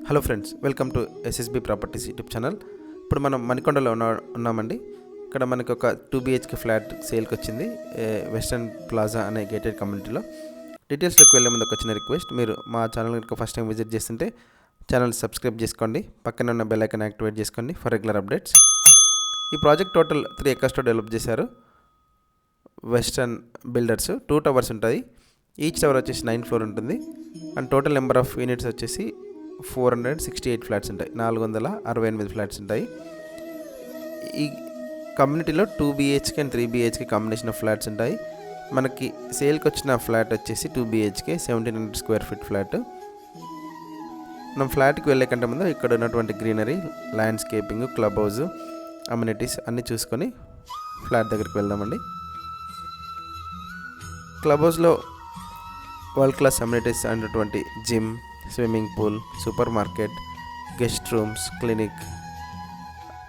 Hello friends, welcome to SSB properties YouTube channel. ఇప్పుడు మనం మణికొండలో ఉన్నామండి. ఇక్కడ మనకి ఒక 2 BHK ఫ్లాట్ సేల్కి వచ్చింది వెస్టర్న్ ప్లాజా అనే గేటెడ్ కమ్యూనిటీలో. డీటెయిల్స్లోకి వెళ్ళే ముందు ఒక చిన్న రిక్వెస్ట్, మీరు మా ఛానల్ కనుక ఫస్ట్ టైం విజిట్ చేస్తుంటే ఛానల్ సబ్స్క్రైబ్ చేసుకోండి, పక్కన ఉన్న బెల్ ఐకాన్ యాక్టివేట్ చేసుకోండి ఫర్ రెగ్యులర్ అప్డేట్స్. ఈ ప్రాజెక్ట్ టోటల్ 3 acres డెవలప్ చేశారు వెస్టర్న్ బిల్డర్స్. 2 towers ఉంటాయి, ఈచ్ టవర్ వచ్చేసి 9 floor ఉంటుంది. And total number of units వచ్చేసి 468 ఫ్లాట్స్ ఉంటాయి, 468 ఫ్లాట్స్ ఉంటాయి. ఈ కమ్యూనిటీలో 2 BHK and 3 BHK combination of flats ఉంటాయి. మనకి సేల్కి వచ్చిన ఫ్లాట్ వచ్చేసి 2 BHK 1700 square feet ఫ్లాట్. మనం ఫ్లాట్కి వెళ్ళే కంటే ముందు ఇక్కడ ఉన్నటువంటి greenery, landscaping, club house, amenities అన్నీ చూసుకొని ఫ్లాట్ దగ్గరికి వెళ్దామండి. క్లబ్ హౌస్లో వరల్డ్ క్లాస్ అమ్యూనిటీస్ అయినటువంటి gym, swimming pool, super market, guest rooms, clinic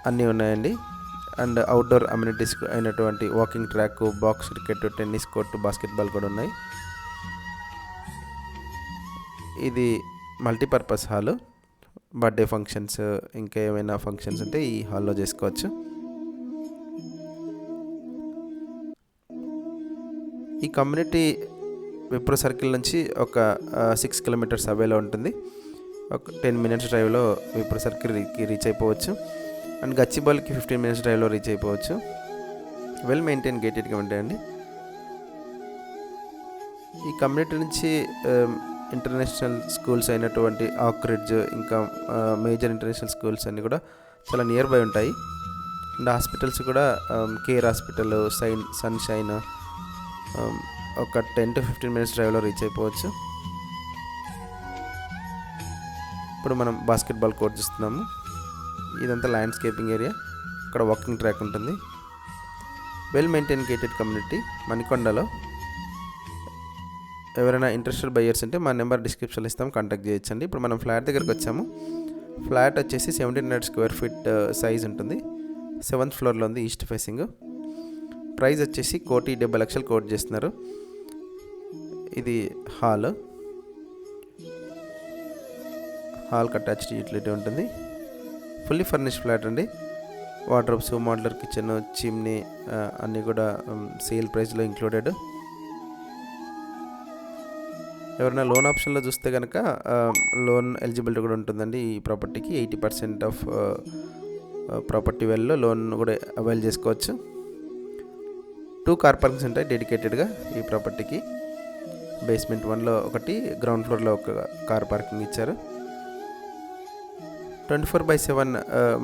అన్నీ ఉన్నాయండి. అండ్ అవుట్డోర్ అమ్యూనిటీస్ అయినటువంటి walking track, box cricket, tennis court, basketball కూడా ఉన్నాయి. ఇది మల్టీపర్పస్ హాలు. బర్త్డే ఫంక్షన్స్, ఇంకా ఏమైనా ఫంక్షన్స్ ఉంటే ఈ హాల్లో చేసుకోవచ్చు. ఈ కమ్యూనిటీ విప్రో సర్కిల్ నుంచి ఒక 6 kilometers అవేలో ఉంటుంది. ఒక 10 minutes డ్రైవ్లో విప్రో సర్కిల్కి రీచ్ అయిపోవచ్చు. అండ్ గచ్చిబౌలికి 15 minutes డ్రైవ్లో రీచ్ అయిపోవచ్చు. వెల్ మెయింటైన్ గేటెడ్ కమ్యూనిటీ అండి. ఈ కమ్యూనిటీ నుంచి ఇంటర్నేషనల్ స్కూల్స్ అయినటువంటి ఆక్రిడ్జ్, ఇంకా మేజర్ ఇంటర్నేషనల్ స్కూల్స్ అన్నీ కూడా చాలా నియర్ బై ఉంటాయి. అండ్ హాస్పిటల్స్ కూడా కేర్ హాస్పిటల్, సన్షైన్ ఒక 10 to 15 minutes డ్రైవ్లో రీచ్ అయిపోవచ్చు. ఇప్పుడు మనం బాస్కెట్బాల్ కోర్ట్ చూస్తున్నాము. ఇదంతా ల్యాండ్స్కేపింగ్ ఏరియా, ఇక్కడ వాకింగ్ ట్రాక్ ఉంటుంది. వెల్ మెయింటైన్ గేటెడ్ కమ్యూనిటీ మణికొండలో. ఎవరైనా ఇంట్రెస్టెడ్ బయర్స్ ఉంటే మా నెంబర్ డిస్క్రిప్షన్లో ఇస్తాం, కాంటాక్ట్ చేయొచ్చండి. ఇప్పుడు మనం ఫ్లాట్ దగ్గరికి వచ్చాము. ఫ్లాట్ వచ్చేసి 1700 square feet సైజ్ ఉంటుంది. 7th floorలో ఉంది, ఈస్ట్ ఫేసింగ్. ప్రైస్ వచ్చేసి 1,70,00,000 కోట్ చేస్తున్నారు. ఇది హాల్కి అటాచ్డ్ యూటిలిటీ ఉంటుంది. ఫుల్లీ ఫర్నిష్డ్ ఫ్లాట్ అండి. వార్డ్రోబ్స్, మోడ్యులర్ కిచెన్, చిమ్నీ అన్నీ కూడా సేల్ ప్రైస్లో ఇంక్లూడెడ్. ఎవరైనా లోన్ ఆప్షన్లో చూస్తే కనుక లోన్ ఎలిజిబిలిటీ కూడా ఉంటుందండి. ఈ ప్రాపర్టీకి 80% ఆఫ్ ప్రాపర్టీ వాల్యూలో లోన్ కూడా అవైల్ చేసుకోవచ్చు. 2 car parkings ఉంటాయి డెడికేటెడ్గా ఈ ప్రాపర్టీకి. బేస్మెంట్ 1లో ఒకటి, గ్రౌండ్ ఫ్లోర్లో ఒక కార్ పార్కింగ్ ఇచ్చారు. 24/7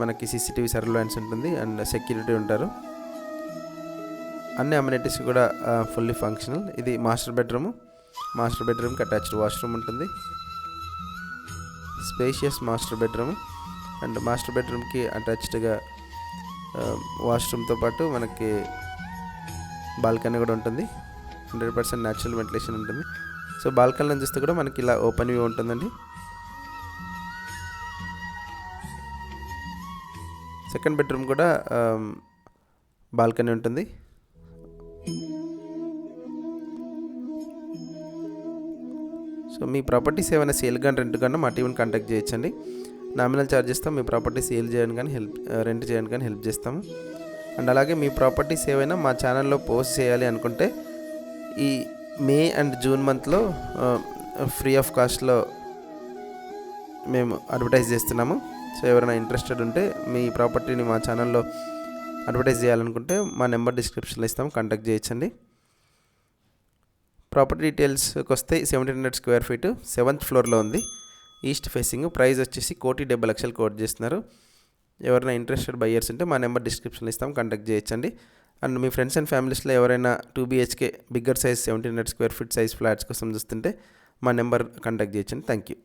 మనకి CCTV సర్వేలెన్స్ ఉంటుంది అండ్ సెక్యూరిటీ ఉంటారు. అన్ని అమ్యూనిటీస్ కూడా ఫుల్లీ ఫంక్షనల్. ఇది మాస్టర్ బెడ్రూమ్కి అటాచ్డ్ వాష్రూమ్ ఉంటుంది. Spacious master bedroom. And master బెడ్రూమ్కి అటాచ్డ్గా వాష్రూమ్తో పాటు మనకి బాల్కనీ కూడా ఉంటుంది. 100% న్యాచురల్ వెంటిలేషన్ ఉంటుంది. సో బాల్కనీలో చూస్తే కూడా మనకి ఇలా ఓపెన్ వ్యూ ఉంటుందండి. సెకండ్ బెడ్రూమ్ కూడా బాల్కనీ ఉంటుంది. సో మీ ప్రాపర్టీస్ ఏమైనా సేల్ కానీ రెంట్ కానీ మా టీంని కాంటాక్ట్ చేయొచ్చండి. నామినల్ ఛార్జెస్తో మీ ప్రాపర్టీస్ సేల్ చేయడానికి కానీ రెంట్ చేయడానికి కానీ హెల్ప్ చేస్తాము. అండ్ అలాగే మీ ప్రాపర్టీస్ ఏవైనా మా ఛానల్లో పోస్ట్ చేయాలి అనుకుంటే ఈ మే అండ్ జూన్ మంత్లో ఫ్రీ ఆఫ్ కాస్ట్లో మేము అడ్వర్టైజ్ చేస్తున్నాము. సో ఎవరైనా ఇంట్రెస్టెడ్ ఉంటే మీ ప్రాపర్టీని మా ఛానల్లో అడ్వర్టైజ్ చేయాలనుకుంటే మా నెంబర్ డిస్క్రిప్షన్లో ఇస్తాం, కాంటాక్ట్ చేయొచ్చండి. ప్రాపర్టీ డీటెయిల్స్కి వస్తే 1700 square feet 7th floorలో ఉంది, ఈస్ట్ ఫేసింగ్. ప్రైస్ వచ్చేసి 1,70,00,000 కోట్ చేస్తున్నారు. ఎవరైనా ఇంట్రెస్టెడ్ బయర్స్ ఉంటే మా నెంబర్ డిస్క్రిప్షన్లో ఇస్తాం, కాంటాక్ట్ చేయొచ్చండి. అండ్ మీ ఫ్రెండ్స్ అండ్ ఫ్యామిలీస్లో ఎవరైనా 2 BHK bigger size 1700 square feet size flats కోసం చూస్తుంటే మా నెంబర్ కాంటాక్ట్ చేయొచ్చండి. Thank you.